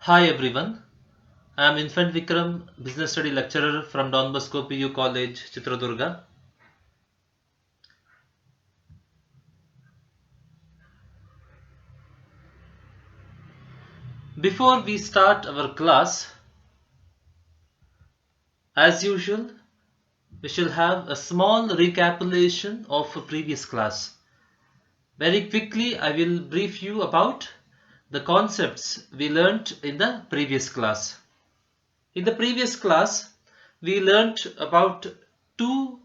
Hi everyone, I am Infant Vikram, Business Study Lecturer from Don Bosco PU College, Chitradurga. Before we start our class, as usual, we shall have a small recapitulation of a previous class. Very quickly, I will brief you about the concepts we learnt in the previous class. In the previous class, we learnt about two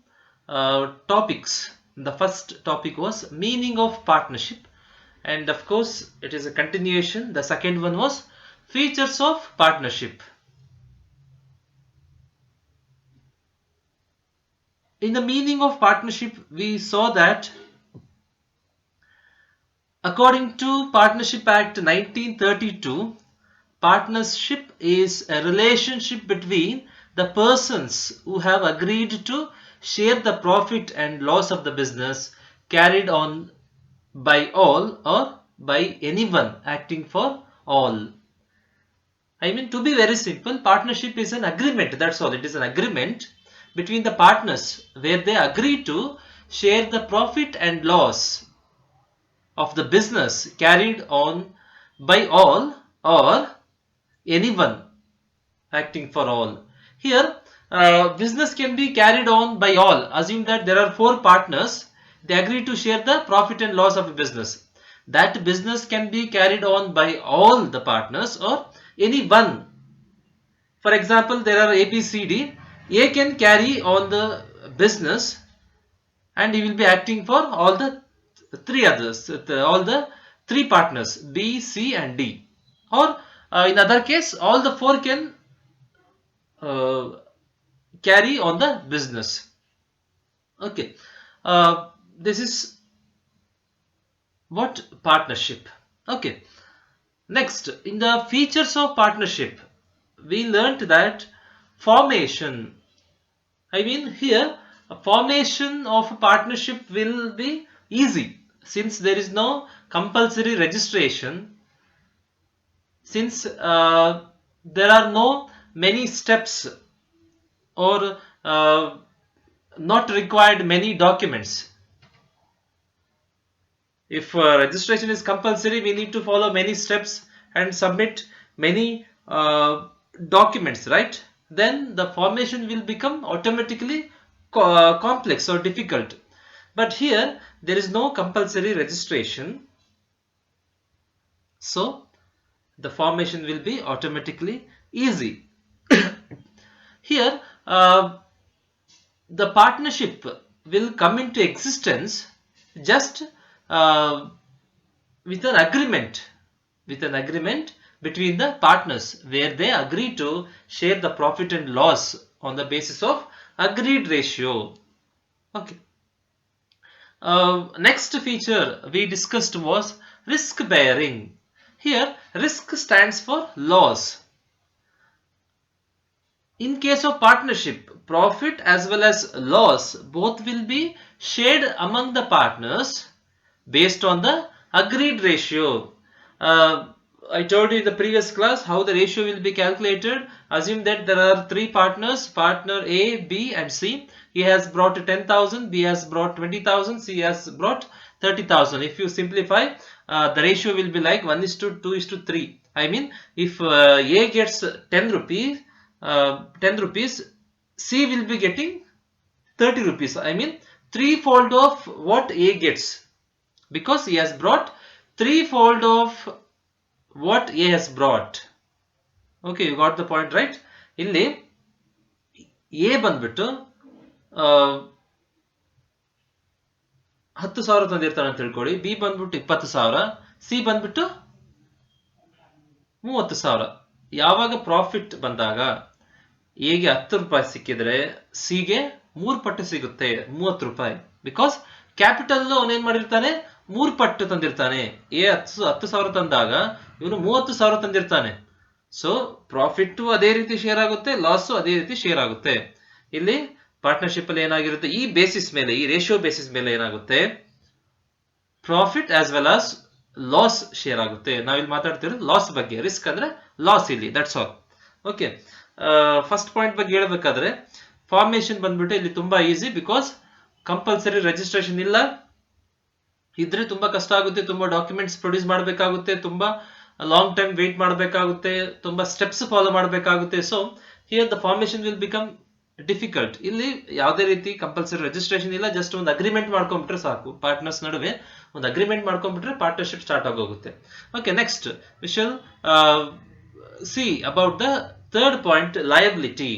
topics. The first topic was meaning of partnership, and of course, it is a continuation. The second one was features of partnership. In the meaning of partnership, we saw that according to Partnership Act 1932, partnership is a relationship between the persons who have agreed to share the profit and loss of the business carried on by all or by anyone acting for all. I mean, to be very simple, partnership is an agreement. That's all. It is an agreement between the partners where they agree to share the profit and loss of the business carried on by all or anyone acting for all. Here, business can be carried on by all. Assume that there are four partners. They agree to share the profit and loss of a business. That business can be carried on by all the partners or any one. For example, there are A, B, C, D. A can carry on the business and he will be acting for all the three others, all the three partners B, C and D. Or in other case, all the four can uh, carry on the business. Okay, this is what partnership. Okay, next in the features of partnership, we learnt that formation. I mean here, a formation of a partnership will be easy since there is no compulsory registration. Since there are no many steps or not required many documents. If registration is compulsory, we need to follow many steps and submit many documents, right? Then the formation will become automatically complex or difficult. But here there is no compulsory registration, so the formation will be automatically easy. Here the partnership will come into existence just uh, with an agreement between the partners where they agree to share the profit and loss on the basis of agreed ratio. Okay. Next feature we discussed was risk bearing. Here risk stands for loss. In case of partnership, profit as well as loss both will be shared among the partners based on the agreed ratio. I told you in the previous class how the ratio will be calculated. Assume that there are three partners, partner A, B and C. He has brought 10,000, B has brought 20,000, C has brought 30,000. If you simplify, the ratio will be like 1:2:3. I mean, if A gets 10 rupees, C will be getting 30 rupees. I mean, threefold of what A gets, because he has brought threefold of what A has brought. Okay, you got the point, right? ಇಲ್ಲಿ A ಬಂದ್ಬಿಟ್ಟು 10,000 ತಂದಿರ್ತಾನೆ ಅಂತ ತಿಳ್ಕೊಳ್ಳಿ, B ಬಂದ್ಬಿಟ್ಟು 20,000, C ಬಂದ್ಬಿಟ್ಟು 30,000. ಯಾವಾಗ profit ಬಂದಾಗ ಎಗೆ 10 ರೂಪಾಯಿ ಸಿಕ್ಕಿದ್ರೆ ಸಿಗೆ 3 ಪಟ್ಟು ಸಿಗುತ್ತೆ, 30 ರೂಪಾಯಿ. ಬಿಕಾಸ್ ಕ್ಯಾಪಿಟಲ್ ಅವನೇನ್ ಮಾಡಿರ್ತಾನೆ, 3 ಪಟ್ಟು ತಂದಿರ್ತಾನೆ. ಎ 10,000 ತಂದಾಗ ಇವನು 30,000 ತಂದಿರ್ತಾನೆ. ಸೊ ಪ್ರಾಫಿಟ್ ಅದೇ ರೀತಿ ಶೇರ್ ಆಗುತ್ತೆ, ಲಾಸ್ ಅದೇ ರೀತಿ ಶೇರ್ ಆಗುತ್ತೆ. ಇಲ್ಲಿ ಪಾರ್ಟ್ನರ್ಶಿಪ್ ಅಲ್ಲಿ ಏನಾಗಿರುತ್ತೆ, ಈ ಬೇಸಿಸ್ ಮೇಲೆ, ಈ ರೇಷಿಯೋ ಬೇಸಿಸ್ ಮೇಲೆ ಏನಾಗುತ್ತೆ, profit as well as loss share ಆಗುತ್ತೆ. ನಾವಿಲ್ಲಿ ಮಾತಾಡ್ತಿರೋದು ಲಾಸ್ ಬಗ್ಗೆ, ರಿಸ್ಕ್ ಅಂದ್ರೆ ಲಾಸ್ ಇಲ್ಲಿ, that's all. Okay, first point ಬಗ್ಗೆ ಹೇಳ್ಬೇಕಾದ್ರೆ ಫಾರ್ಮೇಶನ್ ಬಂದ್ಬಿಟ್ಟು ಇಲ್ಲಿ ತುಂಬಾ ಈಸಿ, ಬಿಕಾಸ್ ಕಂಪಲ್ಸರಿ ರಿಜಿಸ್ಟ್ರೇಷನ್ ಇಲ್ಲ, ಇದ್ರೆ ತುಂಬಾ ಕಷ್ಟ ಆಗುತ್ತೆ, ತುಂಬಾ ಡಾಕ್ಯುಮೆಂಟ್ಸ್ ಪ್ರೊಡ್ಯೂಸ್ ಮಾಡಬೇಕಾಗುತ್ತೆ, ತುಂಬಾ ಲಾಂಗ್ ಟೈಮ್ ವೇಟ್ ಮಾಡಬೇಕಾಗುತ್ತೆ, ತುಂಬಾ ಸ್ಟೆಪ್ಸ್ ಫಾಲೋ ಮಾಡಬೇಕಾಗುತ್ತೆ. So here the formation will become difficult. ಇಲ್ಲಿ ಯಾವುದೇ ರೀತಿ ಕಂಪಲ್ಸರಿ ರಿಜಿಸ್ಟ್ರೇಷನ್ ಇಲ್ಲ, ಜಸ್ಟ್ ಒಂದು ಅಗ್ರಿಮೆಂಟ್ ಮಾಡ್ಕೊಂಡ್ಬಿಟ್ರೆ ಸಾಕು, ಪಾರ್ಟ್ನರ್ಸ್ ನಡುವೆ ಒಂದು ಅಗ್ರಿಮೆಂಟ್ ಮಾಡ್ಕೊಂಡ್ಬಿಟ್ರೆ ಪಾರ್ಟ್ನರ್ಶಿಪ್ ಸ್ಟಾರ್ಟ್ ಆಗೋಗುತ್ತೆ. Okay, next we shall see about the third point, liability.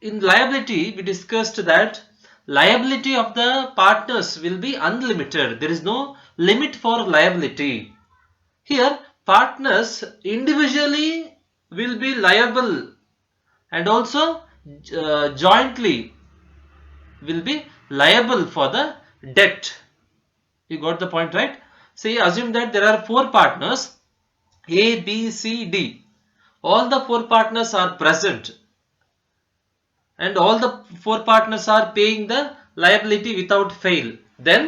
In liability we discussed that liability of the partners will be unlimited. There is no limit for liability. Here partners individually will be liable and also jointly will be liable for the debt. You got the point, right? See, assume that there are 4 partners, A, B, C, D. All the 4 partners are present and all the 4 partners are paying the liability without fail. Then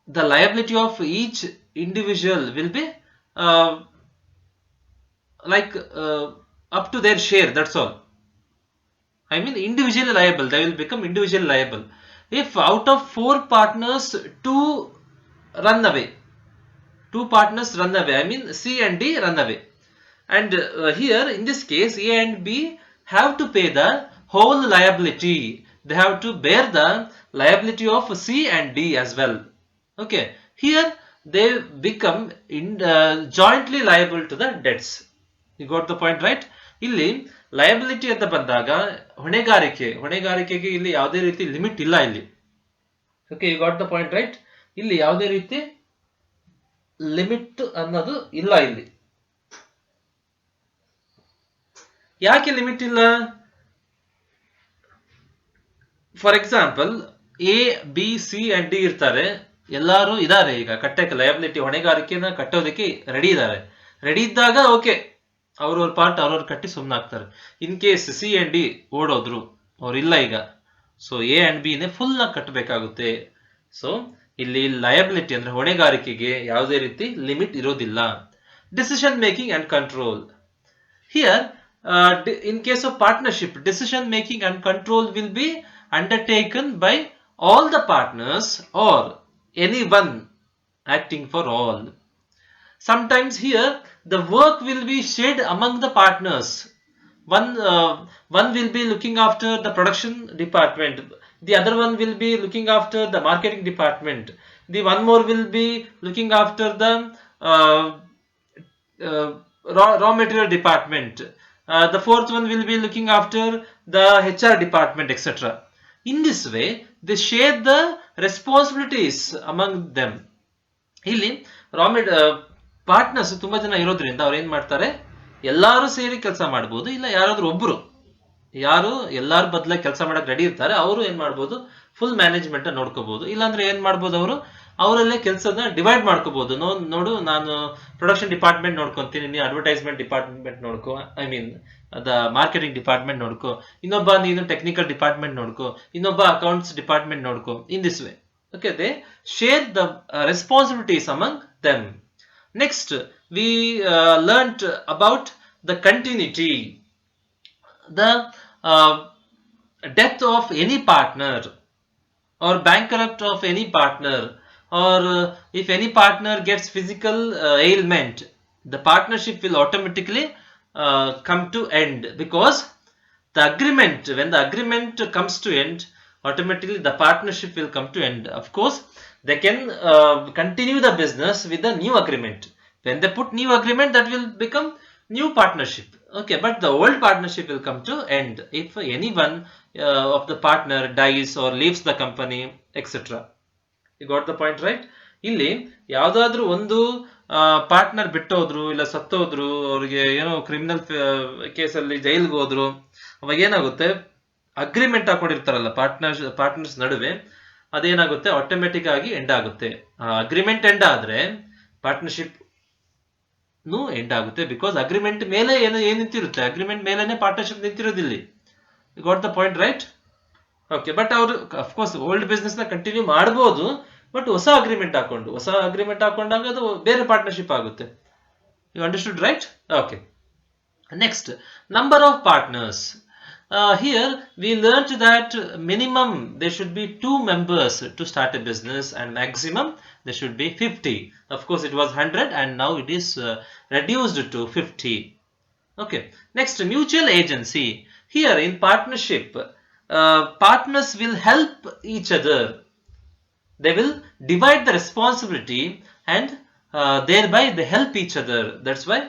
the liability of each individual will be up to their share, that's all. I mean individually liable, they will become individually liable. If out of 4 partners 2 run away, 2 partners run away, I mean C and D run away, and here in this case A and B have to pay the whole liability. They have to bear the liability of C and D as well. Okay, here they become jointly liable to the debts. You got the point, right? ಇಲ್ಲಿ liability ಅಂತ ಬಂದಾಗ ಹೊಣೆಗಾರಿಕೆಗೆ ಇಲ್ಲಿ ಯಾವುದೇ ರೀತಿ limit ಇಲ್ಲ ಇಲ್ಲಿ. Okay, you got the point, right? ಇಲ್ಲಿ ಯಾವುದೇ ರೀತಿ ಲಿಮಿಟ್ ಅನ್ನೋದು ಇಲ್ಲ ಇಲ್ಲಿ. ಯಾಕೆ ಲಿಮಿಟ್ ಇಲ್ಲ? For example A, B, C and D ಇರ್ತಾರೆ, ಎಲ್ಲರೂ ಇದ್ದಾರೆ, ಈಗ ಕಟ್ಟಕ್ಕೆ ಲಯಬಿಲಿಟಿ ಹೊಣೆಗಾರಿಕೆನ ಕಟ್ಟೋದಕ್ಕೆ ರೆಡಿ ಇದ್ದಾರೆ. ರೆಡಿ ಇದ್ದಾಗ ಓಕೆ, ಅವ್ರವ್ರ ಪಾರ್ಟ್ ಅವ್ರವ್ರು ಕಟ್ಟಿ ಸುಮ್ಮನಾಗ್ತಾರೆ. In case C and D ಓಡೋದ್ರು, ಅವ್ರಿಲ್ಲ ಈಗ, ಸೊ ಎ ಅಂಡ್ ಬಿ ನೇ ಫುಲ್ ಆಗಿ ಕಟ್ಟಬೇಕಾಗುತ್ತೆ. ಸೊ ಇಲ್ಲಿ ಲಯಬಿಲಿಟಿ ಅಂದ್ರೆ ಹೊಣೆಗಾರಿಕೆಗೆ ಯಾವುದೇ ರೀತಿ ಲಿಮಿಟ್ ಇರೋದಿಲ್ಲ. Decision making and control. Here in case of partnership, decision making and control will be undertaken by all the partners or anyone acting for all. Sometimes here the work will be shared among the partners. One will be looking after the production department, the other one will be looking after the marketing department, the one more will be looking after the raw material department, the fourth one will be looking after the HR department, etc. In this way they share the responsibilities among them. ಇಲ್ಲಿ partners ತುಂಬಾ ಜನ ಇರೋದ್ರಿಂದ ಅವ್ರು ಏನ್ ಮಾಡ್ತಾರೆ, ಎಲ್ಲಾರು ಸೇರಿ ಕೆಲಸ ಮಾಡಬಹುದು, ಇಲ್ಲ ಯಾರಾದ್ರೂ ಒಬ್ರು ಯಾರು ಎಲ್ಲಾರ ಬದಲಾಗಿ ಕೆಲಸ ಮಾಡಕ್ ರೆಡಿ ಇರ್ತಾರೆ ಅವರು ಏನ್ ಮಾಡ್ಬೋದು, ಫುಲ್ ಮ್ಯಾನೇಜ್ಮೆಂಟ್ ನೋಡ್ಕೋಬಹುದು. ಇಲ್ಲಾಂದ್ರೆ ಏನ್ ಮಾಡ್ಬೋದು, ಅವರಲ್ಲೇ ಕೆಲಸನ ಡಿವೈಡ್ ಮಾಡ್ಕೋಬಹುದು. ನೋಡು, ನಾನು ಪ್ರೊಡಕ್ಷನ್ ಡಿಪಾರ್ಟ್ಮೆಂಟ್ ನೋಡ್ಕೊಂತೀನಿ, ನೀನು ಅಡ್ವರ್ಟೈಸ್ಮೆಂಟ್ ಡಿಪಾರ್ಟ್ಮೆಂಟ್ ನೋಡ್ಕೋ, I mean the marketing department ನೋಡ್ಕೋ, ಇನ್ನೊಬ್ಬ ನೀನು ಟೆಕ್ನಿಕಲ್ ಡಿಪಾರ್ಟ್ಮೆಂಟ್ ನೋಡ್ಕೋ, ಇನ್ನೊಬ್ಬ ಅಕೌಂಟ್ಸ್ ಡಿಪಾರ್ಟ್ಮೆಂಟ್ ನೋಡ್ಕೋ. In this way, okay, they share the responsibilities among them. Next we learnt about the continuity. The death of any partner or bankrupt of any partner, or if any partner gets physical ailment, the partnership will automatically come to end, because the agreement, when the agreement comes to end, automatically the partnership will come to end. Of course they can continue the business with the new agreement. When they put new agreement, that will become new partnership. Okay, but the old partnership will come to end if any one of the partner dies or leaves the company, etc. You got the point, right? ಇಲ್ಲಿ ಯಾವ್ದಾದ್ರು ಒಂದು partner ಬಿಟ್ಟೋದ್ರು, ಇಲ್ಲ ಸತ್ತೋದ್ರು, ಅವ್ರಿಗೆ ಏನೋ criminal ಕೇಸಲ್ಲಿ ಜೈಲ್ಗೆ ಹೋದ್ರು, ಅವಾಗ ಏನಾಗುತ್ತೆ, ಅಗ್ರಿಮೆಂಟ್ ಹಾಕೊಂಡಿರ್ತಾರಲ್ಲ ಪಾರ್ಟ್ನರ್ಸ್ ನಡುವೆ, ಅದೇನಾಗುತ್ತೆ, ಆಟೋಮೆಟಿಕ್ ಆಗಿ ಎಂಡ್ ಆಗುತ್ತೆ. ಅಗ್ರಿಮೆಂಟ್ ಎಂಡ್ ಆದ್ರೆ ಪಾರ್ಟ್ನರ್ಶಿಪ್ ಎಂಡ್ ಆಗುತ್ತೆ, ಬಿಕಾಸ್ ಅಗ್ರಿಮೆಂಟ್ ಮೇಲೆ ಏನ್ ನಿಂತಿರುತ್ತೆ, ಅಗ್ರಿಮೆಂಟ್ ಮೇಲೆನೆ ಪಾರ್ಟ್ನರ್ಶಿಪ್ ನಿಂತಿರೋದಿಲ್ಲ. You got the point, right? Okay, but ಅವರು ಅಫ್ಕೋರ್ಸ್ ಓಲ್ಡ್ ಬಿಸ್ನೆಸ್ ನ ಕಂಟಿನ್ಯೂ ಮಾಡಬಹುದು, ಬಟ್ ಹೊಸ ಅಗ್ರಿಮೆಂಟ್ ಹಾಕೊಂಡಾಗ ಅದು ಬೇರೆ ಪಾರ್ಟ್ನರ್ಶಿಪ್ ಆಗುತ್ತೆ. You understood, right? Okay. Next, number of partners. Here we learnt that minimum there should be 2 members to start a business and maximum there should be 50. Of course it was 100 and now it is reduced to 50. Okay. Next, mutual agency. Here in partnership, partners will help each other. They will divide the responsibility and thereby they help each other. That's why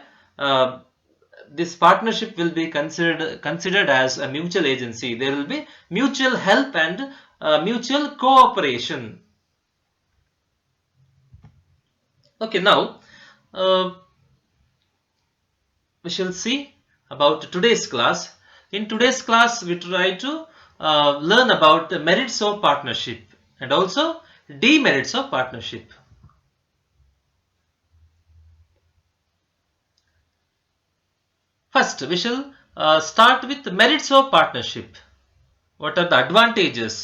this partnership will be considered as a mutual agency. There will be mutual help and mutual cooperation. Okay, now we shall see about today's class. In today's class, we try to learn about the merits of partnership and also demerits of partnership. First, we shall start with the merits of partnership. What are the advantages,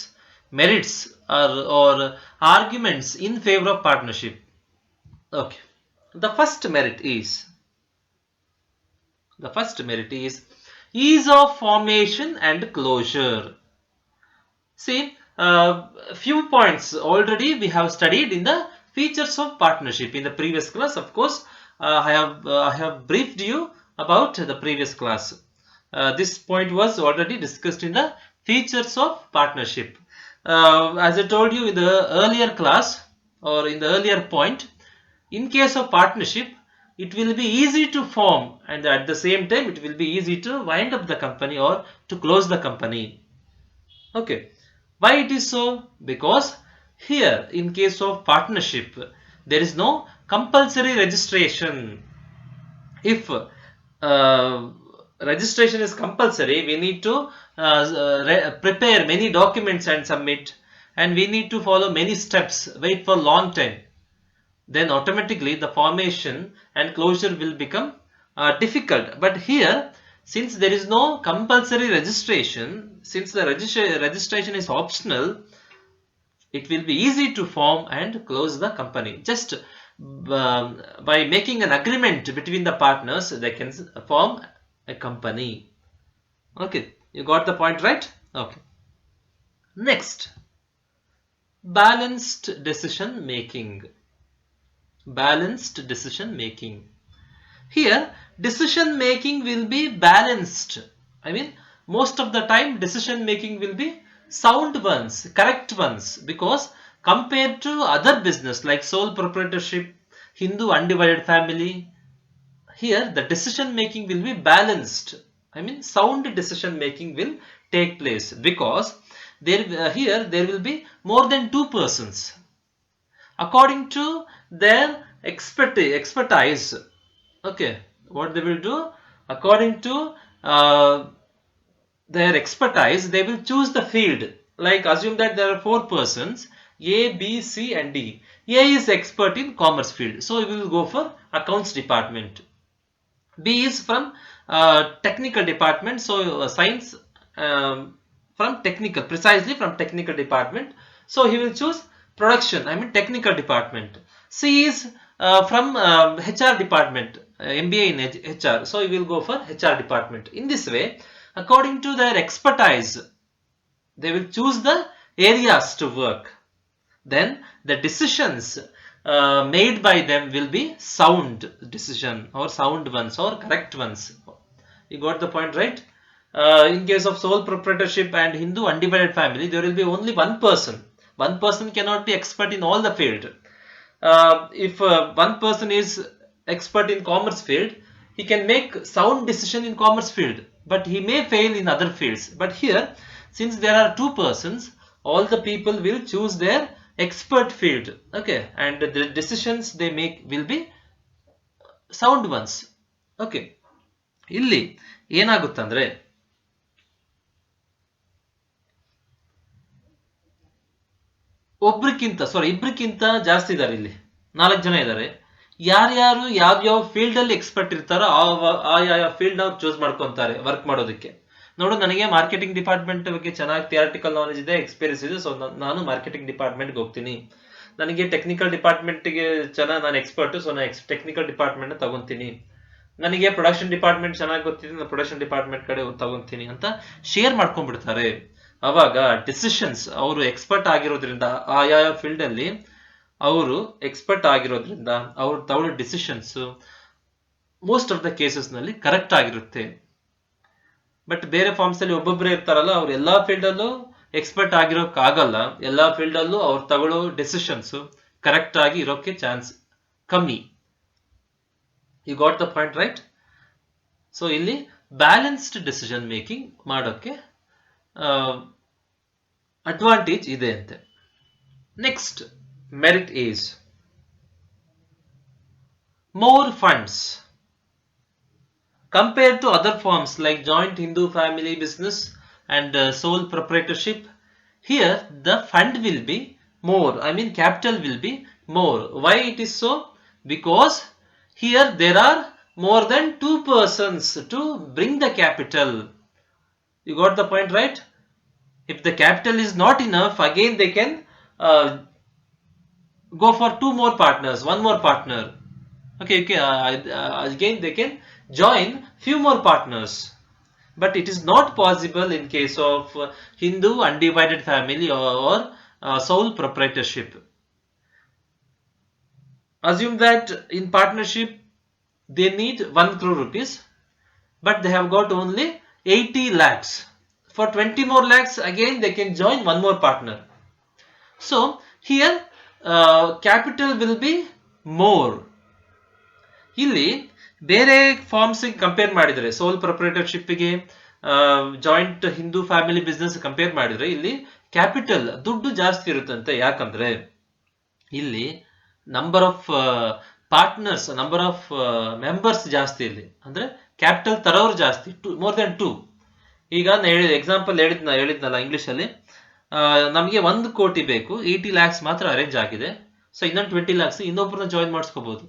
merits, or arguments in favor of partnership? Okay, the first merit is ease of formation and closure. See, few points already we have studied in the features of partnership in the previous class. Of course, I have briefed you about the previous class. This point was already discussed in the features of partnership. As I told you in the earlier class or in the earlier point, in case of partnership, it will be easy to form and at the same time it will be easy to wind up the company or to close the company. Okay. Why it is so? Because here in case of partnership, there is no compulsory registration. If registration is compulsory, we need to prepare many documents and submit, and we need to follow many steps, wait for long time. Then automatically the formation and closure will become difficult. But here, since there is no compulsory registration, since the registration is optional, it will be easy to form and close the company. Just by making an agreement between the partners, they can form a company. Okay, you got the point, right? Okay. Next, balanced decision making. Balanced decision making. Here, decision making will be balanced. I mean, most of the time decision making will be sound ones, correct ones, because compared to other business like sole proprietorship, Hindu undivided family, here the decision making will be balanced. I mean, sound decision making will take place because here there will be more than 2 persons. According to their expertise, okay, what they will do, according to their expertise, they will choose the field. Like assume that there are 4 persons, A, B, C and D. A is expert in commerce field, so he will go for accounts department. B is from technical department, so science from technical, precisely from technical department, so he will choose production, I mean technical department. C is from HR department, MBA in HR, so he will go for HR department. In this way, according to their expertise, they will choose the areas to work. Then the decisions made by them will be sound decision or sound ones or correct ones. You got the point, right? In case of sole proprietorship and Hindu undivided family, there will be only one person. One person cannot be expert in all the field. If one person is expert in commerce field, he can make sound decision in commerce field, but he may fail in other fields. But here, since there are 2 persons, all the people will choose their expert field. Okay, and the decisions they make will be sound ones. Okay, ಇಲ್ಲಿ ಏನಾಗುತ್ತಂದ್ರೆ ಇಬ್ಬರಿಗಿಂತ ಜಾಸ್ತಿ ಇದ್ದಾರೆ, ಇಲ್ಲಿ 4 ಜನ ಇದ್ದಾರೆ. ಯಾರ್ಯಾರು ಯಾವ್ಯಾವ field ಅಲ್ಲಿ expert ಇರ್ತಾರೋ ಆ ಫೀಲ್ಡ್ ಅವ್ರು ಚೂಸ್ ಮಾಡ್ಕೊಂತಾರೆ ವರ್ಕ್ ಮಾಡೋದಕ್ಕೆ. ನೋಡು, ನನಗೆ ಮಾರ್ಕೆಟಿಂಗ್ ಡಿಪಾರ್ಟ್ಮೆಂಟ್ ಬಗ್ಗೆ ಚೆನ್ನಾಗಿ ಥಿಯರಿಟಿಕಲ್ ನಾಲೆಜ್ ಇದೆ, ಎಕ್ಸ್ಪೀರಿಯನ್ಸ್ ಇದೆ, ಸೊ ನಾನು ಮಾರ್ಕೆಟಿಂಗ್ ಡಿಪಾರ್ಟ್ಮೆಂಟ್ಗೆ ಹೋಗ್ತೀನಿ. ನನಗೆ ಟೆಕ್ನಿಕಲ್ ಡಿಪಾರ್ಟ್ಮೆಂಟ್ಗೆ ಚೆನ್ನಾಗಿ ನಾನು ಎಕ್ಸ್ಪರ್ಟ್, ಸೊ ನಾನು ಟೆಕ್ನಿಕಲ್ ಡಿಪಾರ್ಟ್ಮೆಂಟ್ ತಗೊಂತೀನಿ. ನನಗೆ ಪ್ರೊಡಕ್ಷನ್ ಡಿಪಾರ್ಟ್ಮೆಂಟ್ ಚೆನ್ನಾಗಿ ಗೊತ್ತಿದೆ, ನಾನು ಪ್ರೊಡಕ್ಷನ್ ಡಿಪಾರ್ಟ್ಮೆಂಟ್ ಕಡೆ ತಗೊಂತೀನಿ ಅಂತ ಶೇರ್ ಮಾಡ್ಕೊಂಡ್ಬಿಡ್ತಾರೆ. ಅವಾಗ ಡಿಸಿಷನ್ಸ್ ಅವರು ಎಕ್ಸ್ಪರ್ಟ್ ಆಗಿರೋದ್ರಿಂದ, ಆಯಾ ಫೀಲ್ಡ್ ಅಲ್ಲಿ ಅವರು ಎಕ್ಸ್ಪರ್ಟ್ ಆಗಿರೋದ್ರಿಂದ ಅವ್ರು ತಗೊಳ್ಳೋ decisions most of the cases ನಲ್ಲಿ ಕರೆಕ್ಟ್ ಆಗಿರುತ್ತೆ. ಬಟ್ ಬೇರೆ ಫಾರ್ಮ್ಸ್ ಅಲ್ಲಿ ಒಬ್ಬೊಬ್ಬರೇ ಇರ್ತಾರಲ್ಲ, ಅವ್ರು ಎಲ್ಲಾ ಫೀಲ್ಡ್ ಅಲ್ಲೂ ಎಕ್ಸ್ಪರ್ಟ್ ಆಗಿರೋಕ್ಕಾಗಲ್ಲ. ಎಲ್ಲಾ ಫೀಲ್ಡ್ ಅಲ್ಲೂ ಅವ್ರು ತಗೊಳ್ಳೋ ಡಿಸಿಷನ್ಸ್ ಕರೆಕ್ಟ್ ಆಗಿ ಇರೋಕೆ ಚಾನ್ಸ್ ಕಮ್ಮಿ. You got the point right? So ಇಲ್ಲಿ ಬ್ಯಾಲೆನ್ಸ್ಡ್ ಡಿಸಿಷನ್ ಮೇಕಿಂಗ್ ಮಾಡೋಕೆ ಅಡ್ವಾಂಟೇಜ್ ಇದೆ ಅಂತೆ. Next merit is more funds compared to other forms like joint Hindu family business and sole proprietorship. Here the fund will be more, I mean capital will be more. Why it is so? Because here there are more than 2 persons to bring the capital. You got the point right? If the capital is not enough, again they can go for 2 more partners, 1 more partner. Okay, again they can join few more partners. But it is not possible in case of Hindu undivided family or sole proprietorship. Assume that in partnership they need 1 crore rupees, but they have got only 80 lakhs. For 20 more lakhs, again they can join 1 more partner. So here capital will be more. ಇಲ್ಲಿ ಬೇರೆ firms compare ಮಾಡಿದ್ರೆ, sole ಪ್ರೊಪ್ರೈಟರ್ಶಿಪ್ಗೆ joint Hindu family business compare ಮಾಡಿದ್ರೆ ಇಲ್ಲಿ capital ದುಡ್ಡು ಜಾಸ್ತಿ ಇರುತ್ತಂತೆ. ಯಾಕಂದ್ರೆ ಇಲ್ಲಿ number of partners, number of members ಜಾಸ್ತಿ. ಇಲ್ಲಿ ಅಂದ್ರೆ ಕ್ಯಾಪಿಟಲ್ ತರೋರು ಜಾಸ್ತಿ, ಮೋರ್ ದೆನ್ 2. ಈಗ ನಾನು ಎಕ್ಸಾಂಪಲ್ ಹೇಳಿದ್ನಲ್ಲ ಇಂಗ್ಲಿಷ್ ಅಲ್ಲಿ, ನಮಗೆ 1 ಕೋಟಿ ಬೇಕು, 80 lakhs ಮಾತ್ರ ಅರೇಂಜ್ ಆಗಿದೆ. ಸೊ ಇನ್ನೊಂದು 20 lakhs ಇನ್ನೊಬ್ಬರನ್ನ ಜಾಯಿನ್ ಮಾಡಿಸ್ಕೋಬಹುದು.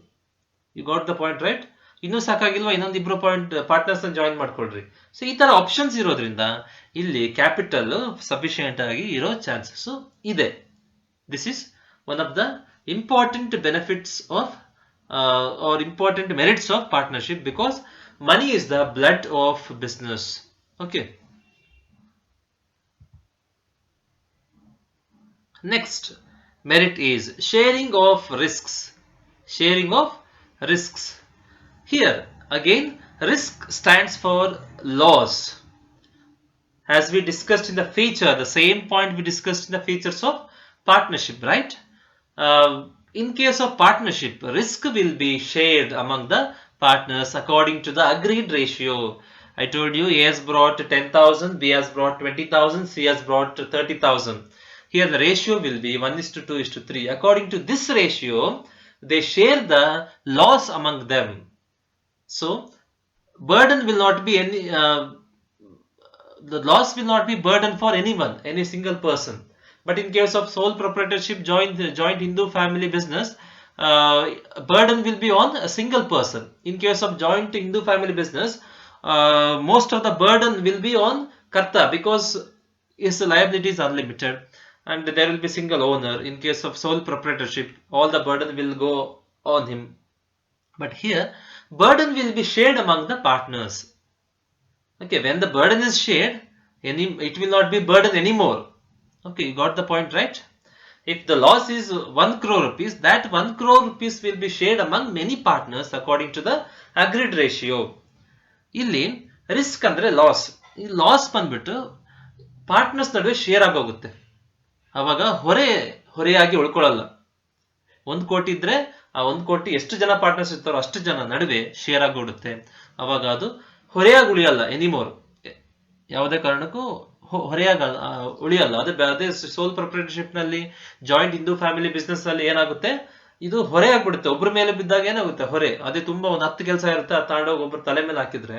You got the point right? ಇನ್ನೂ ಸಾಕಾಗಿಲ್ವಾ, ಇನ್ನೊಂದು 2 ಪಾರ್ಟ್ನರ್ಸ್ ಜಾಯಿನ್ ಮಾಡ್ಕೊಳ್ರಿ. ಸೊ ಈ ತರ ಆಪ್ಷನ್ಸ್ ಇರೋದ್ರಿಂದ ಇಲ್ಲಿ ಕ್ಯಾಪಿಟಲ್ ಸಫಿಶಿಯಂಟ್ ಆಗಿ ಇರೋ ಚಾನ್ಸಸ್ ಇದೆ. This is one of the important benefits of are important merits of partnership, because money is the blood of business. Okay, next merit is sharing of risks. Sharing of risks. Here again risk stands for loss. As we discussed in the feature, the same point we discussed in the features of partnership, right? In case of partnership, risk will be shared among the partners according to the agreed ratio. I told you A has brought 10,000, B has brought 20,000, C has brought 30,000. Here the ratio will be 1:2:3. According to this ratio, they share the loss among them. So burden will not be any, the loss will not be burden for anyone, any single person. But in case of sole proprietorship, joint Hindu family business, burden will be on a single person. In case of joint Hindu family business, most of the burden will be on Karta, because his liability is unlimited and there will be single owner. In case of sole proprietorship, all the burden will go on him. But here burden will be shared among the partners. Okay, when the burden is shared, it will not be burden anymore. Okay, you got the point right? If the loss is 1 crore rupees, that 1 crore rupees will be shared among many partners according to the agreed ratio. ಇಲ್ಲಿ risk ಅಂದ್ರೆ loss. ಈ loss ಬಂದ್ಬಿಟ್ಟು partners ನಡುವೆ share ಆಗೋಗುತ್ತೆ. ಅವಾಗ ಹೊರೆಯಾಗಿ ಉಳ್ಕೊಳ್ಳಲ್ಲ. 1 ಕೋಟಿ ಇದ್ರೆ ಆ 1 ಕೋಟಿ ಎಷ್ಟು ಜನ ಪಾರ್ಟ್ನರ್ಸ್ ಇರ್ತಾರೋ ಅಷ್ಟು ಜನ ನಡುವೆ ಶೇರ್ ಆಗಿಬಿಡುತ್ತೆ. ಅವಾಗ ಅದು ಹೊರೆಯಾಗಿ ಉಳಿಯಲ್ಲ ಎನಿಮೋರ್, ಯಾವುದೇ ಕಾರಣಕ್ಕೂ ಹೊರೆಯಾಗ ಉಳಿಯಲ್ಲ. ಅದೇ ಸೋಲ್ ಪ್ರೊಪ್ರೈಟರ್ಶಿಪ್ ನಲ್ಲಿ, ಜಾಯಿಂಟ್ ಹಿಂದೂ ಫ್ಯಾಮಿಲಿ ಬಿಸ್ನೆಸ್ ಅಲ್ಲಿ ಏನಾಗುತ್ತೆ, ಇದು ಹೊರೆ ಆಗ್ಬಿಡುತ್ತೆ. ಒಬ್ಬರ ಮೇಲೆ ಬಿದ್ದಾಗ ಏನಾಗುತ್ತೆ ಹೊರೆ. ಅದೇ ತುಂಬಾ ಒಂದು 10 ಕೆಲಸ ಇರುತ್ತೆ, ಅದು ತಗೊಂಡೋಗಿ ಒಬ್ಬರು ತಲೆ ಮೇಲೆ ಹಾಕಿದ್ರೆ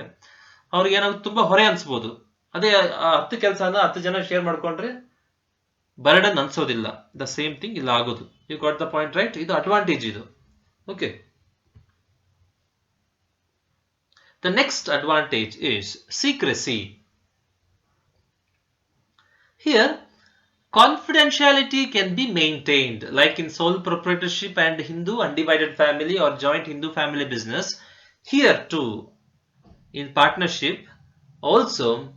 ಅವ್ರಿಗೆ ಏನಾಗುತ್ತೆ, ತುಂಬಾ ಹೊರೆ ಅನ್ಸ್ಬೋದು. ಅದೇ 10 ಕೆಲಸನ 10 ಜನ ಶೇರ್ ಮಾಡ್ಕೊಂಡ್ರೆ ಬರ್ಡನ್ ಅನ್ಸೋದಿಲ್ಲ. ದ ಸೇಮ್ ಥಿಂಗ್ ಇಲ್ಲ ಆಗೋದು. You got the point right? ಇದು ಅಡ್ವಾಂಟೇಜ್ ಇದು. Okay, the next advantage is secrecy. Here Confidentiality can be maintained, like in sole proprietorship and Hindu undivided family or joint Hindu family business. Here too, in partnership, also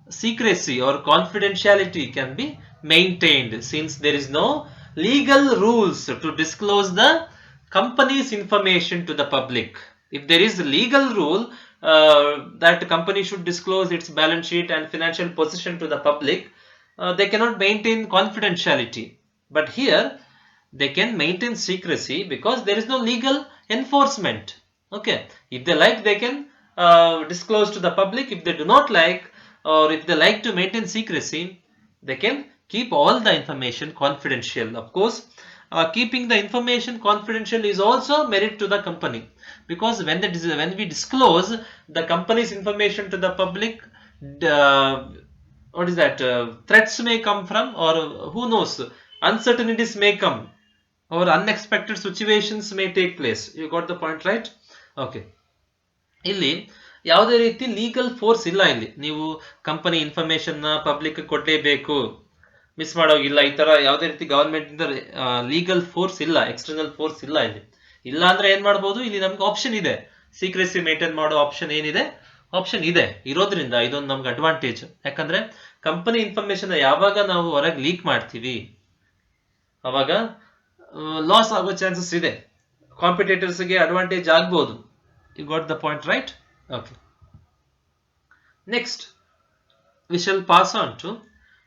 secrecy or confidentiality can be maintained since there is no legal rules to disclose the company's information to the public. If there is a legal rule that the company should disclose its balance sheet and financial position to the public, they cannot maintain confidentiality. But here they can maintain secrecy because there is no legal enforcement. Okay, if they like, they can disclose to the public. If they do not like, or if they like to maintain secrecy, they can keep all the information confidential. Of course, keeping the information confidential is also merit to the company, because when we disclose the company's information to the public, what is that, threats may come from, or who knows, uncertainties may come, or unexpected situations may take place. You got the point, right? Okay, ಇಲ್ಲಿ ಯಾವುದೇ ರೀತಿ legal force ಇಲ್ಲ. ಇಲ್ಲಿ ನೀವು company information public ಕೊಡಲೇಬೇಕು, miss ಮಾಡೋಗಿಲ್ಲ, ಈ ತರ ಯಾವುದೇ ರೀತಿ ಗವರ್ಮೆಂಟ್ ಇಂದ ಲೀಗಲ್ ಫೋರ್ಸ್ ಇಲ್ಲ, ಎಕ್ಸ್ಟರ್ನಲ್ ಫೋರ್ಸ್ ಇಲ್ಲ. ಇಲ್ಲಿ ಇಲ್ಲ ಅಂದ್ರೆ ಏನ್ ಮಾಡ್ಬೋದು, ಇಲ್ಲಿ ನಮ್ಗೆ ಆಪ್ಷನ್ ಇದೆ, ಸೀಕ್ರೆಸಿ ಮೇಂಟೈನ್ ಮಾಡೋ ಆಪ್ಷನ್ ಏನಿದೆ, ಆಪ್ಷನ್ ಇದೆ. ಇರೋದ್ರಿಂದ ಇದೊಂದು ನಮ್ಗೆ ಅಡ್ವಾಂಟೇಜ್. ಯಾಕಂದ್ರೆ ಕಂಪನಿ ಇನ್ಫಾರ್ಮೇಶನ್ ಯಾವಾಗ ನಾವು ಹೊರಗೆ ಲೀಕ್ ಮಾಡ್ತೀವಿ ಅವಾಗ ಲಾಸ್ ಆಗೋ ಚಾನ್ಸಸ್ ಇದೆ, ಕಾಂಪಿಟೇಟರ್ಸ್ಗೆ ಅಡ್ವಾಂಟೇಜ್ ಆಗ್ಬೋದು. You got the point, right? Okay. Next, we shall pass on to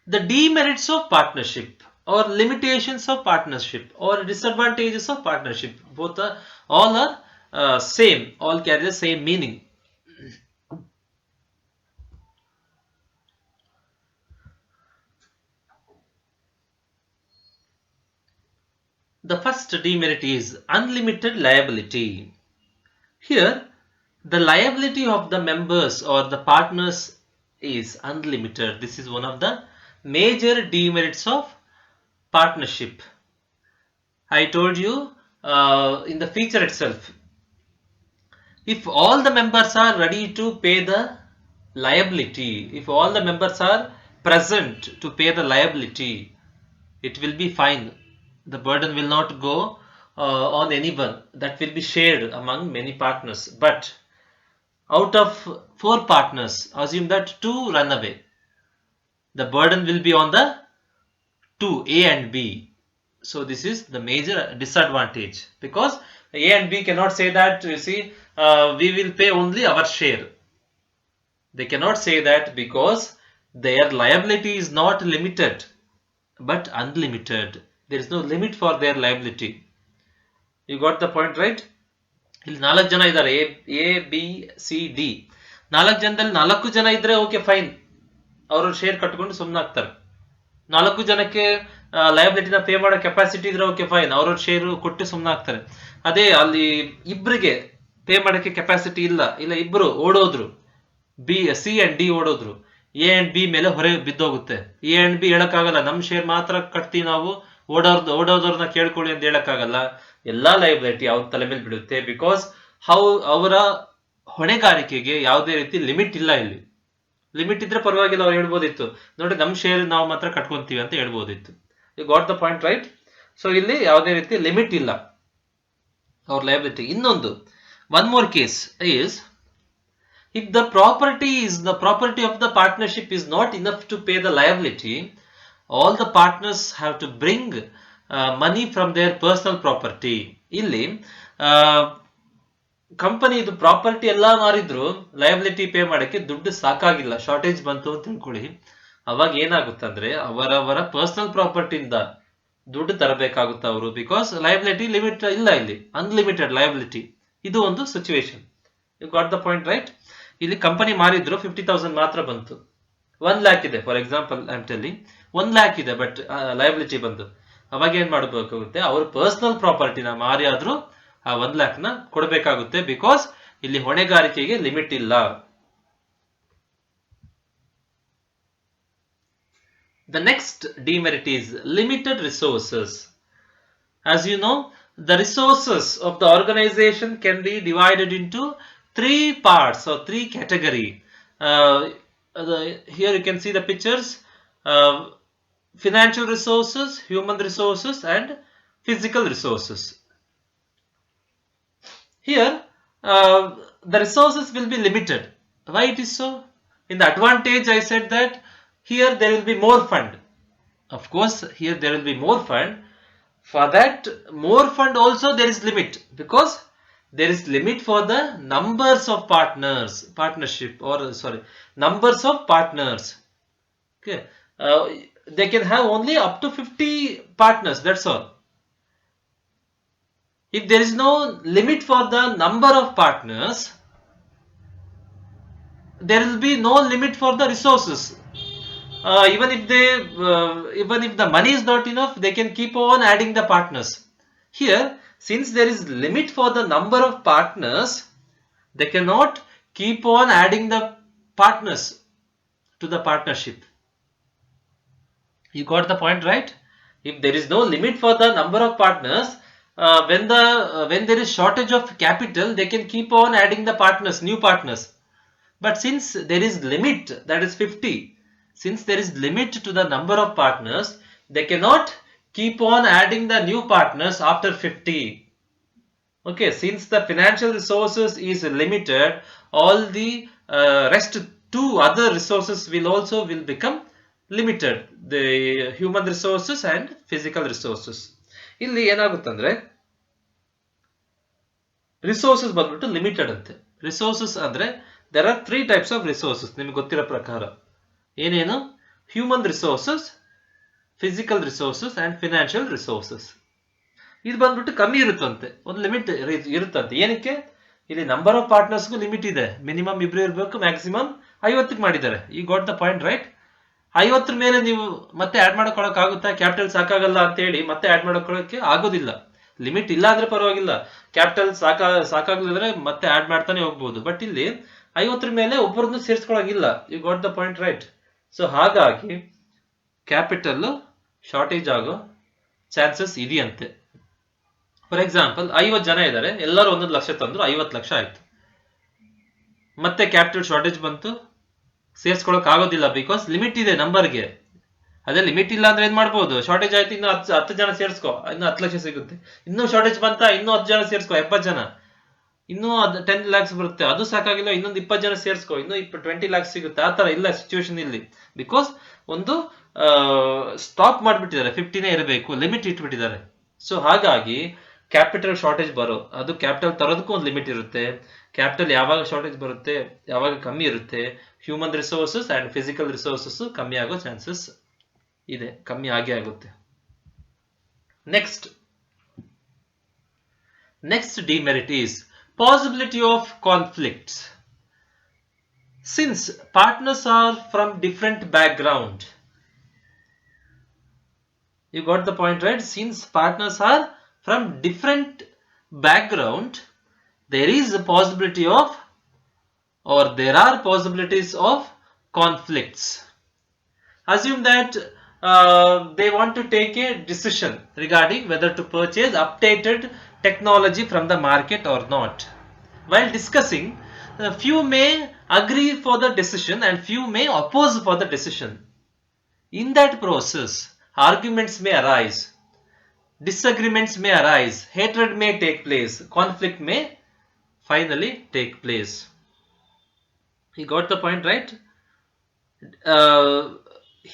the demerits of partnership or limitations of partnership or disadvantages of partnership. Both are all are same, all carry the same meaning. The first demerit is unlimited liability. Here, the liability of the members or the partners is unlimited. This is one of the major demerits of partnership. I told you in the feature itself, if all the members are ready to pay the liability, if all the members are present to pay the liability, it will be fine. The burden will not go on anyone. That will be shared among many partners. But out of 4 partners, assume that 2 run away, the burden will be on the 2, A and B. So this is the major disadvantage, because A and B cannot say that, you see, we will pay only our share. They cannot say that because their liability is not limited but unlimited. There is no limit for their liability. You got the point, right? ಇಲ್ಲಿ 4 ಜನ ಇದ್ದಾರೆ, A B C D. 4 ಜನದಲ್ಲಿ 4 ಜನ ಇದ್ರೆ okay fine, ಅವ್ರ share ಕಟ್ಕೊಂಡು ಸುಮ್ಮನಾಗ್ತಾರೆ. 4 ಜನಕ್ಕೆ ಲಯಬಿಲಿಟಿನ pay ಮಾಡೋ ಕೆಪಾಸಿಟಿ ಇದ್ರೆ ಓಕೆ ಫೈನ್, ಅವ್ರವ್ರ ಶೇರ್ ಕೊಟ್ಟು ಸುಮ್ಮನಾಗ್ತಾರೆ. ಅದೇ ಅಲ್ಲಿ ಇಬ್ಬರಿಗೆ ಪೇ ಮಾಡೋಕ್ಕೆ ಕೆಪಾಸಿಟಿ ಇಲ್ಲ, ಇಬ್ಬರು ಓಡೋದ್ರು, ಸಿ ಅಂಡ್ ಡಿ ಓಡೋದ್ರು, ಎ ಅಂಡ್ ಬಿ ಮೇಲೆ ಹೊರೆ ಬಿದ್ದೋಗುತ್ತೆ. ಎ ಅಂಡ್ ಬಿ ಹೇಳಕ್ಕಾಗಲ್ಲ, ನಮ್ ಶೇರ್ ಮಾತ್ರ ಕಟ್ತೀವಿ ನಾವು, ಓಡೋದವ್ರನ್ನ ಕೇಳ್ಕೊಳ್ಳಿ ಅಂತ ಹೇಳಕ್ಕಾಗಲ್ಲ. ಎಲ್ಲಾ ಲೈಬಿಲಿಟಿ ಅವ್ರ ತಲೆ ಮೇಲೆ ಬಿಡುತ್ತೆ. ಬಿಕಾಸ್ ಅವರ ಹೊಣೆಗಾರಿಕೆಗೆ ಯಾವುದೇ ರೀತಿ ಲಿಮಿಟ್ ಇಲ್ಲ. ಇಲ್ಲಿ ಲಿಮಿಟ್ ಇದ್ರೆ ಪರವಾಗಿಲ್ಲ, ಅವ್ರು ಹೇಳ್ಬೋದಿತ್ತು, ನೋಡಿ ನಮ್ ಶೇರ್ ನಾವು ಮಾತ್ರ ಕಟ್ಕೊಂತೀವಿ ಅಂತ ಹೇಳ್ಬೋದಿತ್ತು. You got the point, right? So ಇಲ್ಲಿ ಯಾವುದೇ ರೀತಿ ಲಿಮಿಟ್ ಇಲ್ಲ ಅವ್ರ ಲೈಬಿಲಿಟಿ. ಇನ್ನೊಂದು, one more case is, if the property of the partnership is not enough to pay the liability, all the partners have to bring money from their personal property. ಇಲ್ಲಿ ಕಂಪನಿದು property ಎಲ್ಲ ಮಾರಿದ್ರು liability pay ಮಾಡಕ್ಕೆ ದುಡ್ಡು ಸಾಕಾಗಿಲ್ಲ, shortage ಬಂತು ಅಂತ ತಿಳ್ಕೊಳ್ಳಿ. ಅವಾಗ ಏನಾಗುತ್ತಂದ್ರೆ ಅವರವರ ಪರ್ಸನಲ್ ಪ್ರಾಪರ್ಟಿಯಿಂದ ದುಡ್ಡು ತರಬೇಕಾಗುತ್ತೆ ಅವರು, ಬಿಕಾಸ್ ಲಯಬಿಲಿಟಿ ಲಿಮಿಟ್ ಇಲ್ಲ, ಇಲ್ಲಿ ಅನ್ಲಿಮಿಟೆಡ್ ಲಯಬಿಲಿಟಿ. ಇದು ಒಂದು situation. You got the point, right? ಇಲ್ಲಿ ಕಂಪನಿ ಮಾರಿದ್ರು 50,000 ಮಾತ್ರ ಬಂತು, 1 lakh ಇದೆ for example, I am telling 1 lakh ಇದೆ, ಬಟ್ ಲಯಬಿಲಿಟಿ ಬಂತು. ಅವಾಗ ಏನ್ ಮಾಡಬೇಕಾಗುತ್ತೆ, ಅವ್ರ ಪರ್ಸನಲ್ ಪ್ರಾಪರ್ಟಿನ ಮಾರಿ ಆದ್ರೂ ಆ 1 lakh ನ ಕೊಡಬೇಕಾಗುತ್ತೆ, ಬಿಕಾಸ್ ಇಲ್ಲಿ ಹೊಣೆಗಾರಿಕೆಗೆ ಲಿಮಿಟ್ ಇಲ್ಲ. The next demerit is limited resources. As you know, the resources of the organization can be divided into 3 parts or 3 category. Here you can see the pictures. financial resources, human resources and physical resources. Here the resources will be limited. Why it is so? In the advantage I said that here there will be more fund. Of course here there will be more fund. For that more fund also there is limit, because there is limit for the numbers of partners, numbers of partners. Okay, they can have only up to 50 partners, that's all. If there is no limit for the number of partners, there will be no limit for the resources. Even if the money is not enough, they can keep on adding the partners. Here, since there is limit for the number of partners, they cannot keep on adding the partners to the partnership. You got the point, right? If there is no limit for the number of partners, when there is shortage of capital, they can keep on adding the partners, new partners. But since there is limit, that is 50, since there is limit to the number of partners, they cannot keep on adding the new partners after 50. Okay, since the financial resources is limited, all the rest two other resources will become limited, the human resources and physical resources. ಇಲ್ಲಿ ಏನಾಗುತ್ತಂದ್ರೆ resources ಬಂದ್ಬಿಟ್ಟು limited ಅಂತೆ. Resources ಅಂದ್ರೆ there are three types of resources ನಿಮಗೆ ಗೊತ್ತಿರೋ ಪ್ರಕಾರ. ಏನೇನು? Human resources, physical resources and financial resources. ಇದು ಬಂದ್ಬಿಟ್ಟು ಕಮ್ಮಿ ಇರುತ್ತಂತೆ, ಒಂದು ಲಿಮಿಟ್ ಇರುತ್ತಂತೆ. ಏನಕ್ಕೆ? ಇಲ್ಲಿ ನಂಬರ್ ಆಫ್ ಪಾರ್ಟ್ನರ್ಸ್ಗೂ ಲಿಮಿಟ್ ಇದೆ. ಮಿನಿಮಮ್ ಇಬ್ರು ಇರಬೇಕು, ಮ್ಯಾಕ್ಸಿಮಮ್ 50ಕ್ಕೆ ಮಾಡಿದ್ದಾರೆ. ಈ ಗಾಟ್ ದ ಪಾಯಿಂಟ್, ರೈಟ್? 50ರ ಮೇಲೆ ನೀವು ಮತ್ತೆ ಆಡ್ ಮಾಡ್ಕೊಳಕ್ ಆಗುತ್ತಾ? ಕ್ಯಾಪಿಟಲ್ ಸಾಕಾಗಲ್ಲ ಅಂತ ಹೇಳಿ ಮತ್ತೆ ಆಡ್ ಮಾಡ್ಕೊಳಕ್ಕೆ ಆಗೋದಿಲ್ಲ. ಲಿಮಿಟ್ ಇಲ್ಲ ಅಂದ್ರೆ ಪರವಾಗಿಲ್ಲ, ಕ್ಯಾಪಿಟಲ್ ಸಾಕಾಗ್ಲಿದ್ರೆ ಮತ್ತೆ ಆಡ್ ಮಾಡ್ತಾನೆ ಹೋಗ್ಬೋದು. ಬಟ್ ಇಲ್ಲಿ 50ರ ಮೇಲೆ ಒಬ್ಬರನ್ನು ಸೇರಿಸ್ಕೊಳಗಿಲ್ಲ. You got the point, right? So ಹಾಗಾಗಿ ಕ್ಯಾಪಿಟಲ್ ಶಾರ್ಟೇಜ್ ಆಗೋ ಚಾನ್ಸಸ್ ಇದೆಯಂತೆ. ಫಾರ್ ಎಕ್ಸಾಂಪಲ್ 50 ಜನ ಇದ್ದಾರೆ, ಎಲ್ಲರೂ 1 ಲಕ್ಷ ತಂದ್ರು, 50 ಲಕ್ಷ ಆಯ್ತು. ಮತ್ತೆ ಕ್ಯಾಪಿಟಲ್ ಶಾರ್ಟೇಜ್ ಬಂತು, ಸೇರ್ಸ್ಕೊಳಕ್ ಆಗೋದಿಲ್ಲ, ಬಿಕಾಸ್ ಲಿಮಿಟ್ ಇದೆ ನಂಬರ್ಗೆ. ಅದೇ ಲಿಮಿಟ್ ಇಲ್ಲ ಅಂದ್ರೆ ಏನ್ ಮಾಡ್ಬೋದು? ಶಾರ್ಟೇಜ್ ಆಯ್ತು, ಇನ್ನು 10 ಜನ ಸೇರ್ಸ್ಕೊ, ಇನ್ನು 10 ಲಕ್ಷ ಸಿಗುತ್ತೆ. ಇನ್ನೂ ಶಾರ್ಟೇಜ್ ಬಂತ, ಇನ್ನೂ 10 ಜನ ಸೇರ್ಸ್ಕೊ, 70 ಜನ, ಇನ್ನೂ 10 ಲ್ಯಾಕ್ಸ್ ಬರುತ್ತೆ. ಅದು ಸಾಕಾಗಿಲ್ಲ, ಇನ್ನೊಂದು 20 ಜನ ಸೇರ್ಸ್ಕೊ, ಇನ್ನೂ 20 ಲ್ಯಾಕ್ಸ್ ಸಿಗುತ್ತೆ. ಆ ತರ ಇಲ್ಲ ಸಿಚುವೇಶನ್ ಇಲ್ಲಿ. ಬಿಕಾಸ್ ಒಂದು ಸ್ಟಾಪ್ ಮಾಡ್ಬಿಟ್ಟಿದ್ದಾರೆ, 50ನೇ ಇರಬೇಕು, ಲಿಮಿಟ್ ಇಟ್ಬಿಟ್ಟಿದ್ದಾರೆ. ಸೊ ಹಾಗಾಗಿ ಕ್ಯಾಪಿಟಲ್ ಶಾರ್ಟೇಜ್ ಅದು ಕ್ಯಾಪಿಟಲ್ ತರೋದಕ್ಕೂ ಒಂದು ಲಿಮಿಟ್ ಇರುತ್ತೆ. ಕ್ಯಾಪಿಟಲ್ ಯಾವಾಗ ಶಾರ್ಟೇಜ್ ಬರುತ್ತೆ, ಯಾವಾಗ ಕಮ್ಮಿ ಇರುತ್ತೆ, human resources and physical resources ಕಮ್ಮಿ ಆಗೋ ಚಾನ್ಸಸ್ ಇದೆ, ಕಮ್ಮಿ ಆಗೇ ಆಗುತ್ತೆ. Next demerit is possibility of conflicts. Since partners are from different background, you got the point, right? Since partners are from different background, there is a possibility of, or there are possibilities of conflicts. Assume that they want to take a decision regarding whether to purchase updated technology from the market or not. While discussing, few may agree for the decision and few may oppose for the decision. In that process, arguments may arise, disagreements may arise, hatred may take place, conflict may finally take place. You got the point, right?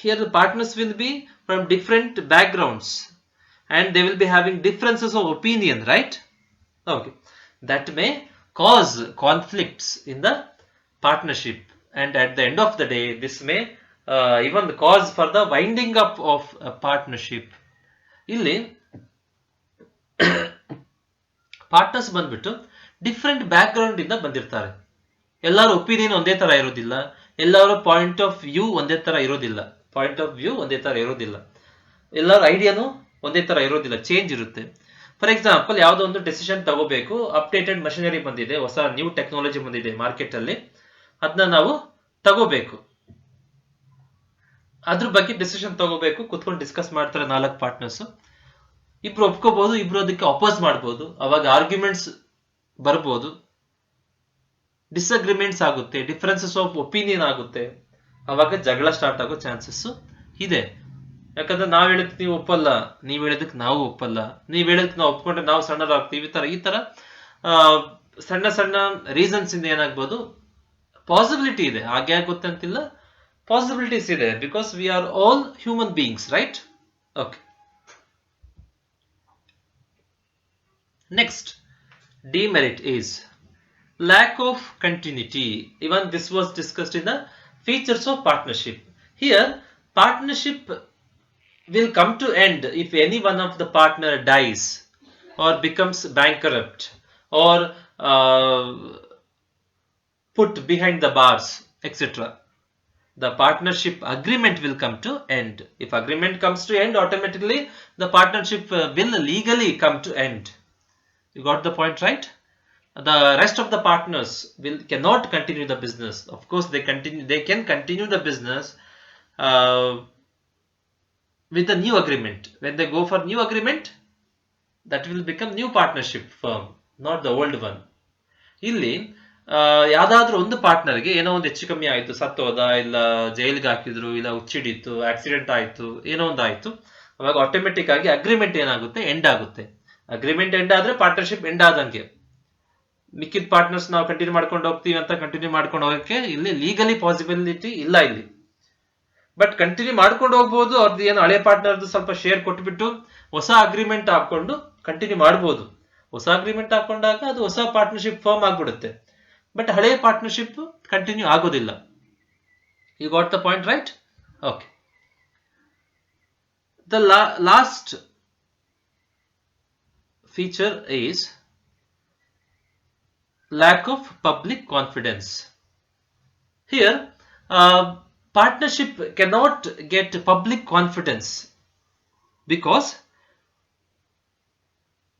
Here the partners will be from different backgrounds and they will be having differences of opinion, right? Okay, that may cause conflicts in the partnership, and at the end of the day this may even cause for the winding up of a partnership. ಇಲ್ಲಿ partners ಬಂದ್ಬಿಟ್ಟು different back ground ಇಂದ ಬಂದಿರ್ತಾರೆ. ಎಲ್ಲರ opinion ಒಂದೇ ತರ ಇರೋದಿಲ್ಲ, ಎಲ್ಲರ point of view ಒಂದೇ ತರ ಇರೋದಿಲ್ಲ, ಎಲ್ಲರ ಐಡಿಯಾನು ಒಂದೇ ತರ ಇರೋದಿಲ್ಲ, ಚೇಂಜ್ ಇರುತ್ತೆ. ಫಾರ್ ಎಕ್ಸಾಂಪಲ್, ಯಾವುದೋ ಒಂದು ಡೆಸಿಷನ್ ತಗೋಬೇಕು, ಅಪ್ಡೇಟೆಡ್ ಮಷಿನರಿ ಬಂದಿದೆ, ಹೊಸ ನ್ಯೂ ಟೆಕ್ನಾಲಜಿ ಬಂದಿದೆ ಮಾರ್ಕೆಟ್ ಅಲ್ಲಿ, ಅದನ್ನ ನಾವು ತಗೋಬೇಕು, ಅದ್ರ ಬಗ್ಗೆ ಡಿಸಿಷನ್ ತಗೋಬೇಕು. ಕುತ್ಕೊಂಡು ಡಿಸ್ಕಸ್ ಮಾಡ್ತಾರೆ 4 ಪಾರ್ಟ್ನರ್ಸ್. ಇಬ್ರು ಒಪ್ಕೋಬಹುದು, ಇಬ್ರು ಅದಕ್ಕೆ ಅಪೋಸ್ ಮಾಡಬಹುದು, ಅವಾಗ ಆರ್ಗ್ಯುಮೆಂಟ್ಸ್ ಬರ್ಬೋದು, ಡಿಸ್ಅಗ್ರಿಮೆಂಟ್ಸ್ ಆಗುತ್ತೆ, ಡಿಫರೆನ್ಸಸ್ ಆಫ್ ಒಪಿನಿಯನ್ ಆಗುತ್ತೆ, ಅವಾಗ ಜಗಳ ಸ್ಟಾರ್ಟ್ ಆಗೋ ಚಾನ್ಸಸ್ ಇದೆ. ಯಾಕಂದ್ರೆ ನಾವ್ ಹೇಳಿದಕ್ಕೆ ನೀವು ಒಪ್ಪಲ್ಲ, ನೀವ್ ಹೇಳಿದಕ್ಕೆ ನಾವು ಒಪ್ಪಲ್ಲ, ನೀವ್ ಹೇಳಿದಕ್ಕೆ ನಾವು ಒಪ್ಕೊಂಡ್ರೆ ನಾವು ಸಣ್ಣರಾಗ್ತೀವಿ. ಈ ತರ ಸಣ್ಣ ಸಣ್ಣ ರೀಸನ್ಸ್ ಇಂದ ಏನಾಗ್ಬೋದು, ಪಾಸಿಬಿಲಿಟಿ ಇದೆ, ಹಾಗೆ ಗೊತ್ತಂತಿಲ್ಲ, ಪಾಸಿಬಿಲಿಟೀಸ್ ಇದೆ, because we are all human beings, right? Okay, next demerit is lack of continuity. Even this was discussed in the features of partnership. Here partnership will come to end if any one of the partner dies or becomes bankrupt or put behind the bars, etc. The partnership agreement will come to end. If agreement comes to end, automatically the partnership will legally come to end. You got the point, right? The rest of the partners cannot continue the business. Of course they can continue the business with a new agreement. When they go for new agreement, that will become new partnership firm, not the old one. ಇಲ್ಲಿ ಯಾವ್ದಾದ್ರೂ ಒಂದು ಪಾರ್ಟ್ನರ್ಗೆ ಏನೋ ಒಂದು ಹೆಚ್ಚು ಕಮ್ಮಿ ಆಯ್ತು, ಸತ್ತೋದ, ಇಲ್ಲ ಜೈಲ್ಗೆ ಹಾಕಿದ್ರು, ಇಲ್ಲ ಹುಚ್ಚಿಡಿತು, ಆಕ್ಸಿಡೆಂಟ್ ಆಯ್ತು, ಏನೋ ಒಂದು ಆಯ್ತು, ಅವಾಗ ಆಟೋಮೆಟಿಕ್ ಆಗಿ ಅಗ್ರಿಮೆಂಟ್ ಏನಾಗುತ್ತೆ, ಎಂಡ್ ಆಗುತ್ತೆ. ಅಗ್ರಿಮೆಂಟ್ ಎಂಡ್ ಆದ್ರೆ ಪಾರ್ಟ್ನರ್ಶಿಪ್ ಎಂಡ್ ಆದಂಗೆ. ಮಿಕ್ಕಿದ ಪಾರ್ಟ್ನರ್ಸ್ ನಾವು ಕಂಟಿನ್ಯೂ ಮಾಡ್ಕೊಂಡು ಹೋಗ್ತೀವಿ ಅಂತ ಕಂಟಿನ್ಯೂ ಮಾಡ್ಕೊಂಡು ಹೋಗಕ್ಕೆ ಇಲ್ಲಿ ಲೀಗಲಿ ಪಾಸಿಬಿಲಿಟಿ ಇಲ್ಲ ಇಲ್ಲಿ. ಬಟ್ ಕಂಟಿನ್ಯೂ ಮಾಡ್ಕೊಂಡು ಹೋಗ್ಬೋದು. ಅವ್ರದ್ದು ಏನು ಹಳೆ ಪಾರ್ಟ್ನರ್ದು ಸ್ವಲ್ಪ ಶೇರ್ ಕೊಟ್ಬಿಟ್ಟು ಹೊಸ ಅಗ್ರಿಮೆಂಟ್ ಹಾಕೊಂಡು ಕಂಟಿನ್ಯೂ ಮಾಡ್ಬೋದು. ಹೊಸ ಅಗ್ರಿಮೆಂಟ್ ಹಾಕೊಂಡಾಗ ಅದು ಹೊಸ ಪಾರ್ಟ್ನರ್ಶಿಪ್ ಫಾರ್ಮ್ ಆಗ್ಬಿಡುತ್ತೆ. ಬಟ್ ಹಳೆ ಪಾರ್ಟ್ನರ್ಶಿಪ್ ಕಂಟಿನ್ಯೂ ಆಗೋದಿಲ್ಲ. You got the point, right? Okay. The last feature is lack of public confidence. Here partnership cannot get public confidence because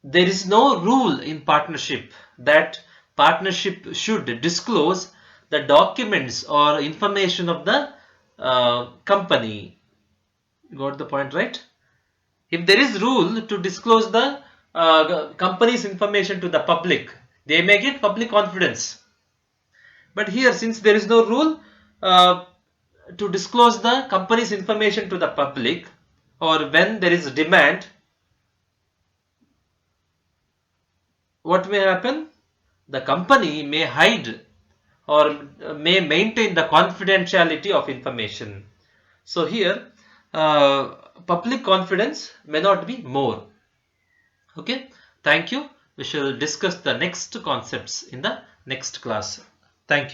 there is no rule in partnership that partnership should disclose the documents or information of the company. You got the point, right? If there is rule to disclose the company's information to the public, they may get public confidence. But here, since there is no rule to disclose the company's information to the public, or when there is demand, what may happen? The company may hide or may maintain the confidentiality of information. So here public confidence may not be more. Okay, thank you. We shall discuss the next concepts in the next class. Thank you.